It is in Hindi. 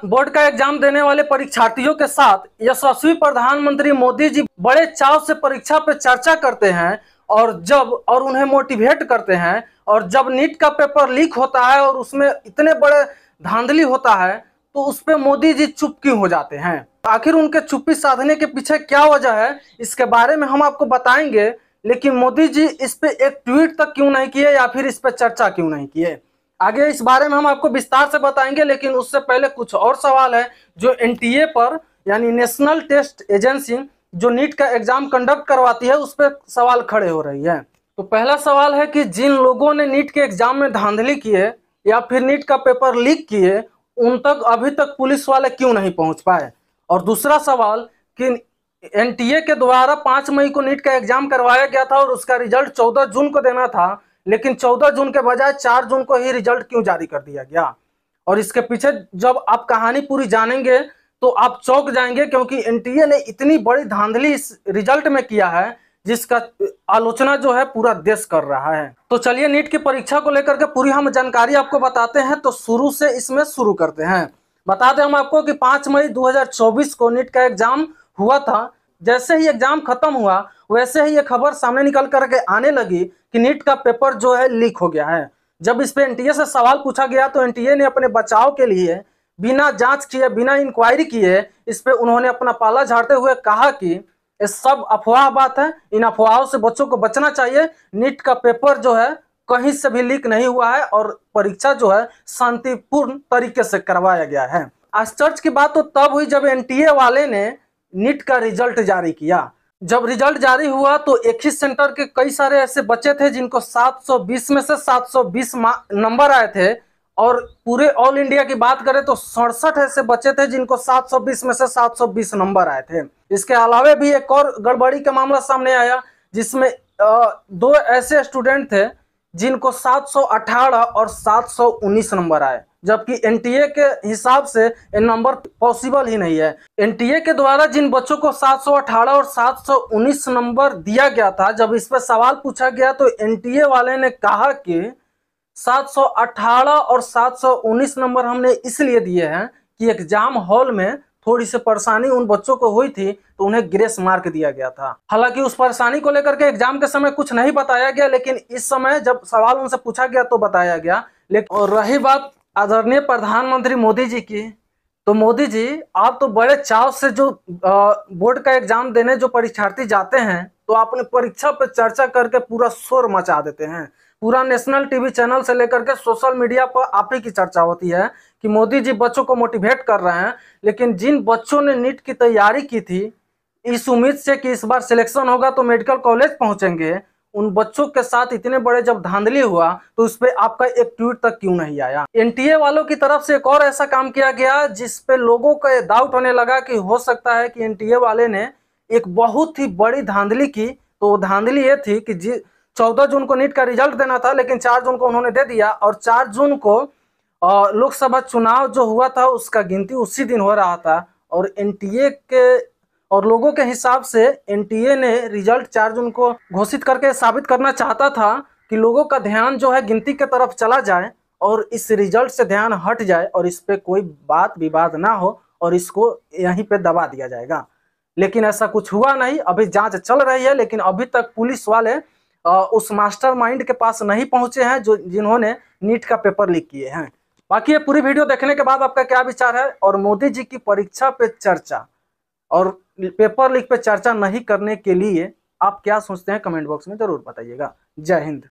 बोर्ड का एग्जाम देने वाले परीक्षार्थियों के साथ यशस्वी प्रधानमंत्री मोदी जी बड़े चाव से परीक्षा पे चर्चा करते हैं और उन्हें मोटिवेट करते हैं। और जब नीट का पेपर लीक होता है और उसमें इतने बड़े धांधली होता है तो उस पे मोदी जी चुप क्यों हो जाते हैं? आखिर उनके चुप्पी साधने के पीछे क्या वजह है, इसके बारे में हम आपको बताएंगे। लेकिन मोदी जी इस पे एक ट्वीट तक क्यों नहीं किए या फिर इस पे चर्चा क्यों नहीं किए, आगे इस बारे में हम आपको विस्तार से बताएंगे। लेकिन उससे पहले कुछ और सवाल है जो एनटीए पर यानी नेशनल टेस्ट एजेंसी जो नीट का एग्जाम कंडक्ट करवाती है उस पर सवाल खड़े हो रही है। तो पहला सवाल है कि जिन लोगों ने नीट के एग्जाम में धांधली किए या फिर नीट का पेपर लीक किए उन तक अभी तक पुलिस वाले क्यों नहीं पहुंच पाए। और दूसरा सवाल कि एनटीए के द्वारा 5 मई को नीट का एग्जाम करवाया गया था और उसका रिजल्ट 14 जून को देना था, लेकिन 14 जून के बजाय 4 जून को ही रिजल्ट क्यों जारी कर दिया गया। और इसके पीछे जब आप कहानी पूरी जानेंगे तो आप चौंक जाएंगे, क्योंकि एनटीए ने इतनी बड़ी धांधली इस रिजल्ट में किया है जिसका आलोचना जो है पूरा देश कर रहा है। तो चलिए नीट की परीक्षा को लेकर के पूरी हम जानकारी आपको बताते हैं। तो शुरू से इसमें शुरू करते हैं। बता दें हम आपको कि 5 मई 2024 को नीट का एग्जाम हुआ था। जैसे ही एग्जाम खत्म हुआ वैसे ही ये खबर सामने निकल करके आने लगी कि नीट का पेपर जो है लीक हो गया है। जब इस पे एनटीए से सवाल पूछा गया तो एनटीए ने अपने बचाव के लिए बिना जांच किए बिना इंक्वायरी किए इस पे उन्होंने अपना पाला झाड़ते हुए कहा कि ये सब अफवाह बात है, इन अफवाहों से बच्चों को बचना चाहिए। नीट का पेपर जो है कहीं से भी लीक नहीं हुआ है और परीक्षा जो है शांतिपूर्ण तरीके से करवाया गया है। आश्चर्य की बात तो तब हुई जब एनटीए वाले ने नीट का रिजल्ट जारी किया। जब रिजल्ट जारी हुआ तो एक ही सेंटर के कई सारे ऐसे बच्चे थे जिनको 720 में से 720 नंबर आए थे। और पूरे ऑल इंडिया की बात करें तो 67 ऐसे बच्चे थे जिनको 720 में से 720 नंबर आए थे। इसके अलावा भी एक और गड़बड़ी का मामला सामने आया जिसमें 2 ऐसे स्टूडेंट थे जिनको 718 और 719 नंबर आए, जबकि एनटीए के हिसाब से ये नंबर पॉसिबल ही नहीं है। एनटीए के द्वारा जिन बच्चों को 718 और 719 नंबर दिया गया था, जब इस पर सवाल पूछा गया तो एनटीए वाले ने कहा कि 718 और 719 नंबर हमने इसलिए दिए हैं कि एग्जाम हॉल में थोड़ी सी परेशानी उन बच्चों को हुई थी तो उन्हें ग्रेस मार्क दिया गया था। हालांकि उस परेशानी को लेकर के एग्जाम के समय कुछ नहीं बताया गया, लेकिन इस समय जब सवाल उनसे पूछा गया तो बताया गया। लेकिन और रही बात आदरणीय प्रधानमंत्री मोदी जी की, तो मोदी जी आप तो बड़े चाव से जो बोर्ड का एग्जाम देने जो परीक्षार्थी जाते हैं तो अपनी परीक्षा पर चर्चा करके पूरा शोर मचा देते हैं। पूरा नेशनल टीवी चैनल से लेकर के सोशल मीडिया पर आप ही की चर्चा होती है कि मोदी जी बच्चों को मोटिवेट कर रहे हैं। लेकिन जिन बच्चों ने नीट की तैयारी की थी इस उम्मीद से कि इस बार सिलेक्शन होगा तो मेडिकल कॉलेज पहुंचेंगे, उन बच्चों के साथ इतने बड़े जब धांधली हुआ तो उस पर आपका एक ट्वीट तक क्यों नहीं आया। एनटीए वालों की तरफ से एक और ऐसा काम किया गया जिस पे लोगों का डाउट होने लगा कि हो सकता है कि एनटीए वाले ने एक बहुत ही बड़ी धांधली की। तो वो धांधली ये थी कि 14 जून को नीट का रिजल्ट देना था, लेकिन 4 जून को उन्होंने दे दिया और 4 जून को लोकसभा चुनाव जो हुआ था उसका गिनती उसी दिन हो रहा था। और एनटीए के और लोगों के हिसाब से एनटीए ने रिजल्ट 4 जून को घोषित करके साबित करना चाहता था कि लोगों का ध्यान जो है गिनती की तरफ चला जाए और इस रिजल्ट से ध्यान हट जाए और इस पे कोई बात विवाद ना हो और इसको यहीं पे दबा दिया जाएगा। लेकिन ऐसा कुछ हुआ नहीं। अभी जांच चल रही है, लेकिन अभी तक पुलिस वाले उस मास्टरमाइंड के पास नहीं पहुंचे हैं जो जिन्होंने नीट का पेपर लीक किए हैं। बाकी ये पूरी वीडियो देखने के बाद आपका क्या विचार है और मोदी जी की परीक्षा पे चर्चा और पेपर लीक पे चर्चा नहीं करने के लिए आप क्या सोचते हैं कमेंट बॉक्स में जरूर बताइएगा। जय हिंद।